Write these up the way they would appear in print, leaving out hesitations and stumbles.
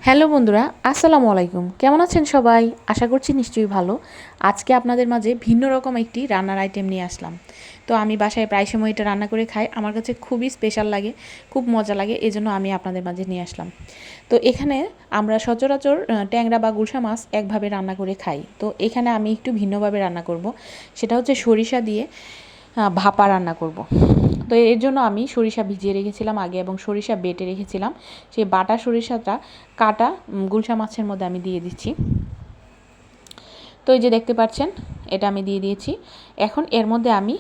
Hello বন্ধুরা, আসসালামু আলাইকুম। কেমন আছেন সবাই? আশা করছি নিশ্চয়ই ভালো। আজকে আপনাদের মাঝে ভিন্ন রকম একটি রান্নার আইটেম নিয়ে আসলাম। তো আমি বাসায় প্রায় সময় এটা রান্না করে খাই। আমার কাছে খুবই স্পেশাল লাগে, খুব মজা লাগে, এজন্য আমি আপনাদের মাঝে নিয়ে আসলাম। তো এখানে আমরা সচরাচর ট্যাংরা বা গুলশা মাছ একভাবে রান্না করে খাই। তো এখানে আমি একটু ভিন্নভাবে রান্না করব। সেটা হচ্ছে সরিষা দিয়ে ভাপা রান্না করব। তো এর জন্য আমি সরিষা ভিজিয়ে রেখেছিলাম আগে এবং সরিষা বেটে রেখেছিলাম। সেই বাটা সরিষাটা কাটা গুলশা মাছের মধ্যে আমি দিয়ে দিচ্ছি। তো এই যে দেখতে পাচ্ছেন, এটা আমি দিয়ে দিয়েছি। এখন এর মধ্যে আমি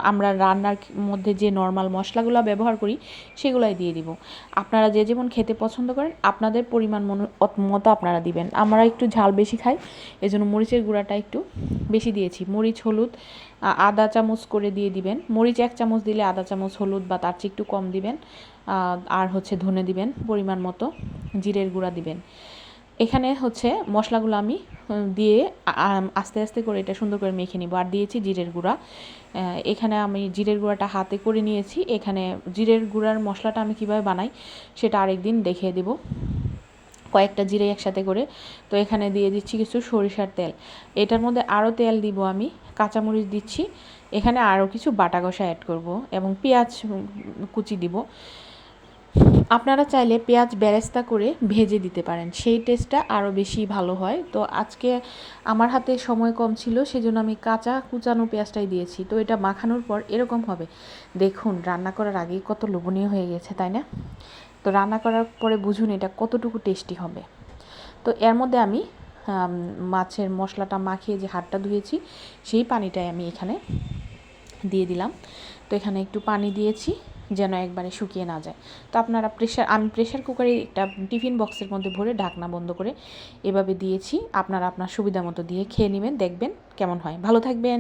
আমরা রান্নার মধ্যে যে নর্মাল মশলাগুলো ব্যবহার করি সেগুলাই দিয়ে দিব। আপনারা যে যেমন খেতে পছন্দ করেন আপনাদের পরিমাণ মতো আপনারা দিবেন। আমরা একটু ঝাল বেশি খাই, এজন্য মরিচের গুঁড়াটা একটু বেশি দিয়েছি। মরিচ হলুদ আধা চামচ করে দিয়ে দিবেন। মরিচ 1 চামচ দিলে আধা চামচ হলুদ বা তার চেয়ে একটু কম দিবেন। আর হচ্ছে ধনে দিবেন পরিমাণ মতো, জিরের গুঁড়া দিবেন। এখানে হচ্ছে মশলাগুলো আমি দিয়ে আস্তে আস্তে করে এটা সুন্দর করে মেখে নিব। আর দিয়েছি জিরের গুঁড়া। এখানে আমি জিরের গুঁড়াটা হাতে করে নিয়েছি। এখানে জিরের গুঁড়ার মশলাটা আমি কীভাবে বানাই সেটা আরেকদিন দেখিয়ে দেব, কয়েকটা জিরে একসাথে করে। তো এখানে দিয়ে দিচ্ছি কিছু সরিষার তেল। এটার মধ্যে আরও তেল দিব আমি, কাঁচামরিচ দিচ্ছি। এখানে আরও কিছু বাটা কষা অ্যাড করব এবং পেঁয়াজ কুচি দিব। আপনারা চাইলে পেঁয়াজ বেরেস্তা করে ভেজে দিতে পারেন, সেই টেস্টটা আরও বেশি ভালো হয়। তো আজকে আমার হাতে সময় কম ছিল, সেজন্য আমি কাঁচা কুচানো পেঁয়াজটাই দিয়েছি। তো এটা মাখানোর পর এরকম হবে। দেখুন, রান্না করার আগেই কত লোভনীয় হয়ে গেছে, তাই না? তো রান্না করার পরে বুঝুন এটা কতটুকু টেস্টি হবে। তো এর মধ্যে আমি মাছের মশলাটা মাখিয়ে যে হাতটা ধুয়েছি সেই পানিটাই আমি এখানে দিয়ে দিলাম। তো এখানে একটু পানি দিয়েছি যেন একবারে শুকিয়ে না যায়। তো আপনারা আমি প্রেশার কুকারে একটা টিফিন বক্সের মধ্যে ভরে ঢাকনা বন্ধ করে এভাবে দিয়েছি। আপনারা আপনার সুবিধা মতো দিয়ে খেয়ে নেবেন, দেখবেন কেমন হয়। ভালো থাকবেন।